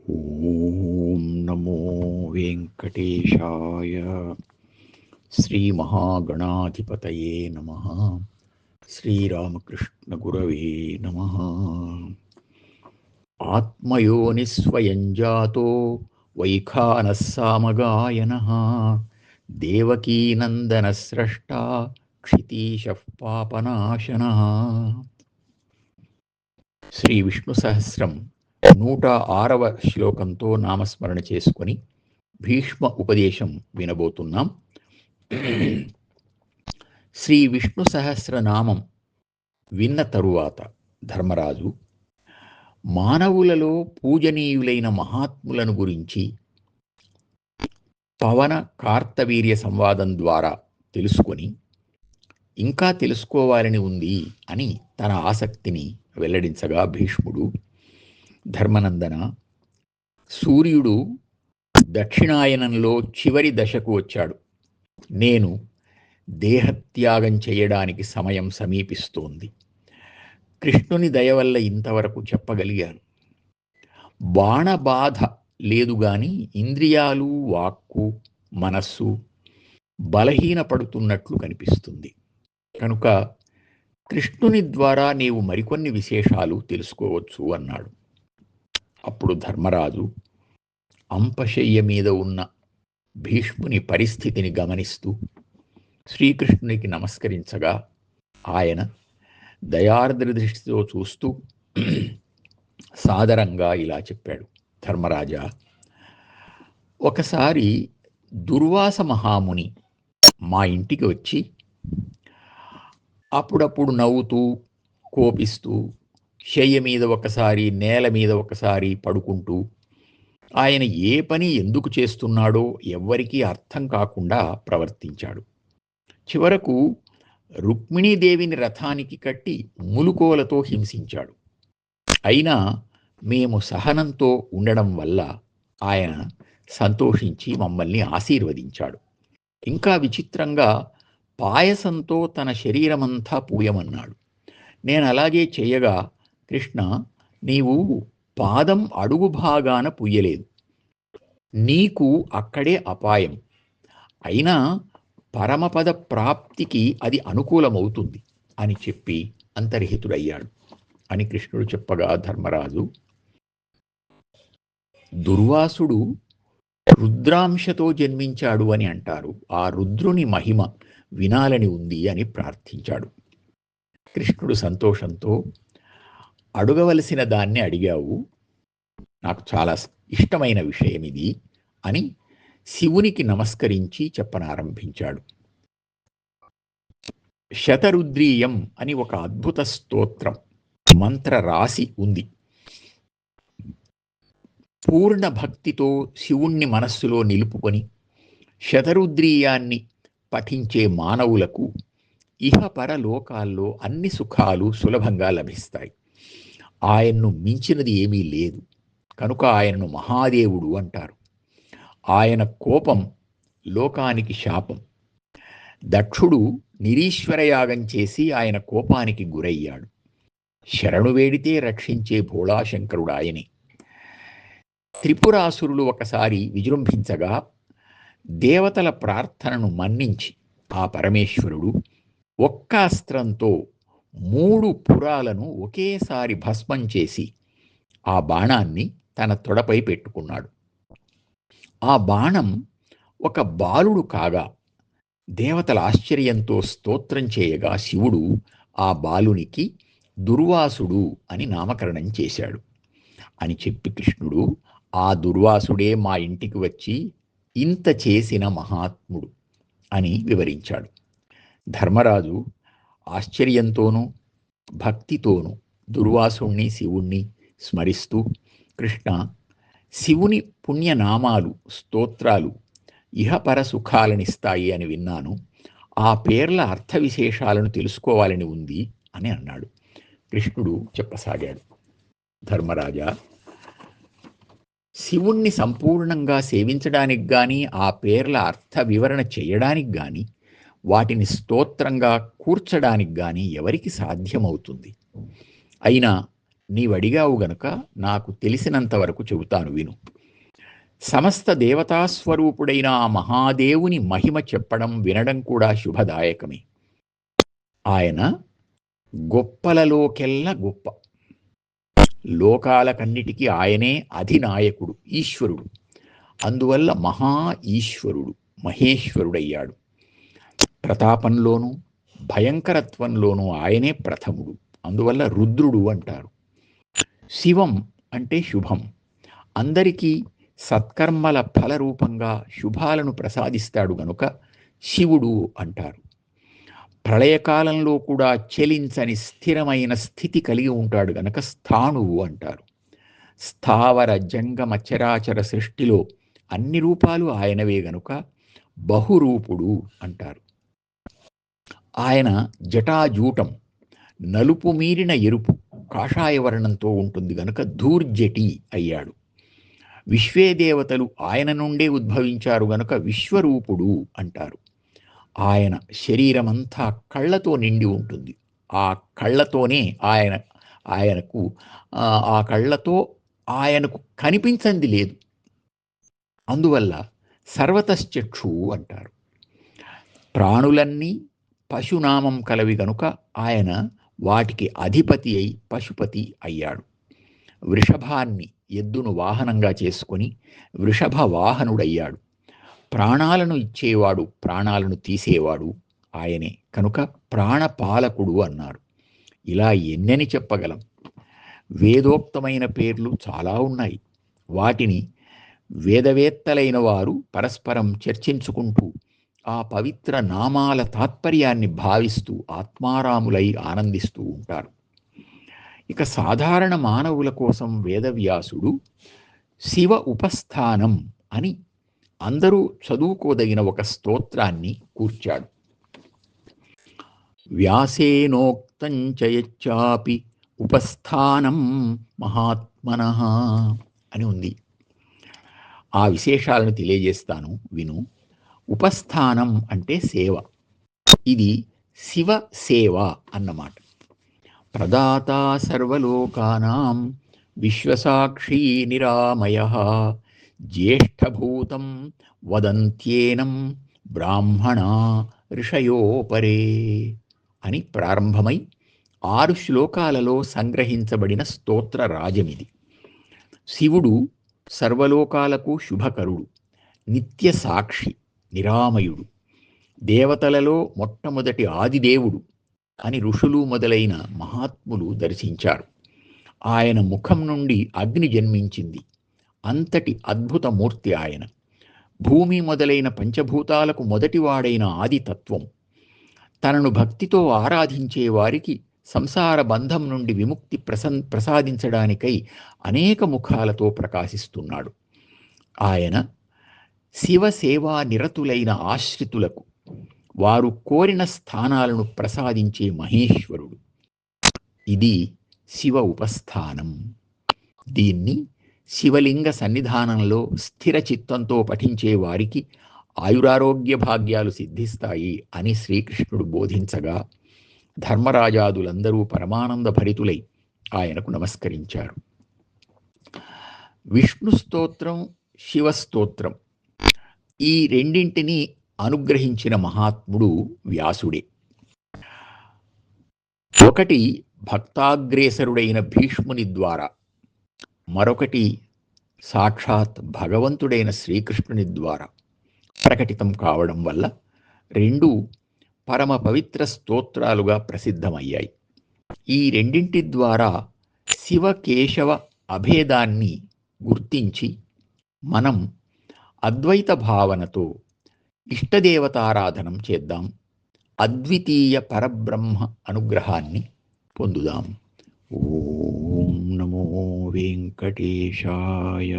ఓం నమో వెంకటేశాయ. శ్రీమహాగణాధిపతయే నమః. శ్రీరామకృష్ణ గురవే నమః. ఆత్మయోనిస్వయం జాతో వైఖానः సామగాయనః దేవకీనందనస్రష్టా క్షితీశః పాపనాశనః. శ్రీ విష్ణు సహస్రం 106వ శ్లోకంతో నామస్మరణ చేసుకొని భీష్మ ఉపదేశం వినబోతున్నాం. శ్రీ విష్ణు సహస్రనామం విన్న తరువాత ధర్మరాజు మానవులలో పూజనీయులైన మహాత్ములను గురించి పవన కార్తవీర్య సంవాదం ద్వారా తెలుసుకొని ఇంకా తెలుసుకోవాలని ఉంది అని తన ఆసక్తిని వెల్లడించగా భీష్ముడు, ధర్మనందన, సూర్యుడు దక్షిణాయనంలో చివరి దశకు వచ్చాడు. నేను దేహత్యాగం చేయడానికి సమయం సమీపిస్తోంది. కృష్ణుని దయ వల్ల ఇంతవరకు చెప్పగలిగాను. బాణబాధ లేదు గాని ఇంద్రియాలు, వాక్కు, మనస్సు బలహీనపడుతున్నట్లు కనిపిస్తుంది. కనుక కృష్ణుని ద్వారా నీవు మరికొన్ని విశేషాలు తెలుసుకోవచ్చు అన్నాడు. అప్పుడు ధర్మరాజు అంపశయ్య మీద ఉన్న భీష్ముని పరిస్థితిని గమనిస్తూ శ్రీకృష్ణునికి నమస్కరించగా ఆయన దయార్ద్ర దృష్టితో చూస్తూ సాదరంగా ఇలా చెప్పాడు. ధర్మరాజా, ఒకసారి దుర్వాస మహాముని మా ఇంటికి వచ్చి అప్పుడప్పుడు నవ్వుతూ కోపిస్తూ శయ్య మీద ఒకసారి, నేల మీద ఒకసారి పడుకుంటూ ఆయన ఏ పని ఎందుకు చేస్తున్నాడో ఎవ్వరికీ అర్థం కాకుండా ప్రవర్తించాడు. చివరకు రుక్మిణీదేవిని రథానికి కట్టి ములుకోలతో హింసించాడు. అయినా మేము సహనంతో ఉండడం వల్ల ఆయన సంతోషించి మమ్మల్ని ఆశీర్వదించాడు. ఇంకా విచిత్రంగా పాయసంతో తన శరీరమంతా పూయమన్నాడు. నేను అలాగే చేయగా, కృష్ణ, నీవు పాదం అడుగు భాగాన పుయ్యలేదు, నీకు అక్కడే అపాయం, అయినా పరమపద ప్రాప్తికి అది అనుకూలమవుతుంది అని చెప్పి అంతర్హితుడయ్యాడు అని కృష్ణుడు చెప్పగా, ధర్మరాజు, దుర్వాసుడు రుద్రాంశతో జన్మించాడు అని అంటారు. ఆ రుద్రుని మహిమ వినాలని ఉంది అని ప్రార్థించాడు. కృష్ణుడు సంతోషంతో, అడగవలసిన దాన్ని అడిగావు, నాకు చాలా ఇష్టమైన విషయం ఇది అని శివునికి నమస్కరించి చెప్పనారంభించాడు. శతరుద్రీయం అని ఒక అద్భుత స్తోత్రం, మంత్ర రాశి ఉంది. పూర్ణ భక్తితో శివుణ్ణి మనస్సులో నిలుపుకొని శతరుద్రీయాన్ని పఠించే మానవులకు ఇహపర లోకాల్లో అన్ని సుఖాలు సులభంగా లభిస్తాయి. ఆయన్ను మించినది ఏమీ లేదు. కనుక ఆయనను మహాదేవుడు అంటారు. ఆయన కోపం లోకానికి శాపం. దక్షుడు నిరీశ్వరయాగం చేసి ఆయన కోపానికి గురయ్యాడు. శరణు వేడితే రక్షించే భోళాశంకరుడు ఆయనే. త్రిపురాసురులు ఒకసారి విజృంభించగా దేవతల ప్రార్థనను మన్నించి ఆ పరమేశ్వరుడు ఒక్క అస్త్రంతో 3 పురాలను ఒకేసారి భస్మం చేసి ఆ బాణాన్ని తన తొడపై పెట్టుకున్నాడు. ఆ బాణం ఒక బాలుడు కాగా దేవతల ఆశ్చర్యంతో స్తోత్రం చేయగా శివుడు ఆ బాలునికి దుర్వాసుడు అని నామకరణం చేశాడు అని చెప్పి కృష్ణుడు, ఆ దుర్వాసుడే మా ఇంటికి వచ్చి ఇంత చేసిన మహాత్ముడు అని వివరించాడు. ధర్మరాజు ఆశ్చర్యంతోనూ భక్తితోనూ దుర్వాసుణ్ణి, శివుణ్ణి స్మరిస్తూ, కృష్ణ, శివుని పుణ్యనామాలు, స్తోత్రాలు ఇహపర సుఖాలనిస్తాయి అని విన్నాను. ఆ పేర్ల అర్థ విశేషాలను తెలుసుకోవాలని ఉంది అని అన్నాడు. కృష్ణుడు చెప్పసాగాడు. ధర్మరాజా, శివుణ్ణి సంపూర్ణంగా సేవించడానికి కానీ, ఆ పేర్ల అర్థ వివరణ చేయడానికి కానీ, వాటిని స్తోత్రంగా కూర్చడానికి కానీ ఎవరికి సాధ్యమవుతుంది? అయినా నీవడిగావు గనుక నాకు తెలిసినంత వరకు చెబుతాను విను. సమస్త దేవతాస్వరూపుడైన ఆ మహాదేవుని మహిమ చెప్పడం వినడం కూడా శుభదాయకమే. ఆయన గొప్పలలోకెల్లా గొప్ప. లోకాలకన్నిటికీ ఆయనే అధినాయకుడు, ఈశ్వరుడు. అందువల్ల మహా ఈశ్వరుడు, మహేశ్వరుడయ్యాడు. ప్రతాపంలోనూ భయంకరత్వంలోనూ ఆయనే ప్రథముడు. అందువల్ల రుద్రుడు అంటారు. శివం అంటే శుభం. అందరికీ సత్కర్మల ఫలరూపంగా శుభాలను ప్రసాదిస్తాడు గనుక శివుడు అంటారు. ప్రళయకాలంలో కూడా చెలించని స్థిరమైన స్థితి కలిగి ఉంటాడు గనక స్థాణువు అంటారు. స్థావర జంగమ చరాచర సృష్టిలో అన్ని రూపాలు ఆయనవే గనుక బహురూపుడు అంటారు. ఆయన జటాజూటం నలుపు మీరిన ఎరుపు కాషాయ వర్ణంతో ఉంటుంది గనుక ధూర్జటి అయ్యాడు. విశ్వేదేవతలు ఆయన నుండే ఉద్భవించారు గనుక విశ్వరూపుడు అంటారు. ఆయన శరీరమంతా కళ్ళతో నిండి ఉంటుంది. ఆ కళ్ళతోనే ఆయనకు ఆ కళ్ళతో ఆయనకు కనిపించింది లేదు. అందువల్ల సర్వతశ్చక్షు అంటారు. ప్రాణులన్నీ పశునామం కలవి గనుక ఆయన వాటికి అధిపతి అయి పశుపతి అయ్యాడు. వృషభాన్ని ఎద్దును వాహనంగా చేసుకొని వృషభ వాహనుడయ్యాడు. ప్రాణాలను ఇచ్చేవాడు, ప్రాణాలను తీసేవాడు ఆయనే కనుక ప్రాణపాలకుడు అన్నారు. ఇలా ఎన్నని చెప్పగలం. వేదోక్తమైన పేర్లు చాలా ఉన్నాయి. వాటిని వేదవేత్తలైన వారు పరస్పరం చర్చించుకుంటూ ఆ పవిత్ర నామాల తాత్పర్యాన్ని భావిస్తూ ఆత్మారాములై ఆనందిస్తూ ఉంటారు. ఇక సాధారణ మానవుల కోసం వేదవ్యాసుడు శివ ఉపస్థానం అని అందరూ చదువుకోదగిన ఒక స్తోత్రాన్ని కూర్చాడు. వ్యాసేనోక్తం చయచ్చాపి ఉపస్థానం మహాత్మనః అని ఉంది. ఆ విశేషాలను తెలియజేస్తాను విను. ఉపస్థానం అంటే సేవ. ఇది శివ సేవ అన్నమాట. ప్రదాత సర్వలోకానాం విశ్వసాక్షీ నిరామయః జ్యేష్ఠభూతం వదంత్యేనం బ్రాహ్మణా ఋషయో పరే అని ప్రారంభమై 6 శ్లోకాలలో సంగ్రహించబడిన స్తోత్ర రాజమిది. శివుడు సర్వలోకాలకు శుభకరుడు, నిత్య సాక్షి, నిరామయుడు, దేవతలలో మొట్టమొదటి ఆదిదేవుడు అని ఋషులు మొదలైన మహాత్ములు దర్శించారు. ఆయన ముఖం నుండి అగ్ని జన్మించింది. అంతటి అద్భుత మూర్తి ఆయన. భూమి మొదలైన పంచభూతాలకు మొదటివాడైన ఆదితత్వం. తనను భక్తితో ఆరాధించే వారికి సంసార బంధం నుండి విముక్తి ప్రసాదించడానికై అనేక ముఖాలతో ప్రకాశిస్తున్నాడు. ఆయన శివసేవా నిరతులైన ఆశ్రితులకు వారు కోరిన స్థానాలను ప్రసాదించే మహేశ్వరుడు. ఇది శివ ఉపస్థానం. దీన్ని శివలింగ సన్నిధానంలో స్థిర చిత్తంతో పఠించే వారికి ఆయురారోగ్య భాగ్యాలు సిద్ధిస్తాయి అని శ్రీకృష్ణుడు బోధించగా ధర్మరాజాదులందరూ పరమానంద భరితులై ఆయనకు నమస్కరించారు. విష్ణు స్తోత్రం, శివస్తోత్రం ఈ రెండింటినీ అనుగ్రహించిన మహాత్ముడు వ్యాసుడే. ఒకటి భక్తాగ్రేసరుడైన భీష్ముని ద్వారా, మరొకటి సాక్షాత్ భగవంతుడైన శ్రీకృష్ణుని ద్వారా ప్రకటితం కావడం వల్ల రెండు పరమ పవిత్ర స్తోత్రాలుగా ప్రసిద్ధమయ్యాయి. ఈ రెండింటి ద్వారా శివకేశవ అభేదాన్ని గుర్తించి మనం అద్వైత భావనతో ఇష్టదేవతారాధనం చేద్దాం. అద్వితీయ పరబ్రహ్మ అనుగ్రహాన్ని పొందుదాం. ఓం నమో వెంకటేశాయ.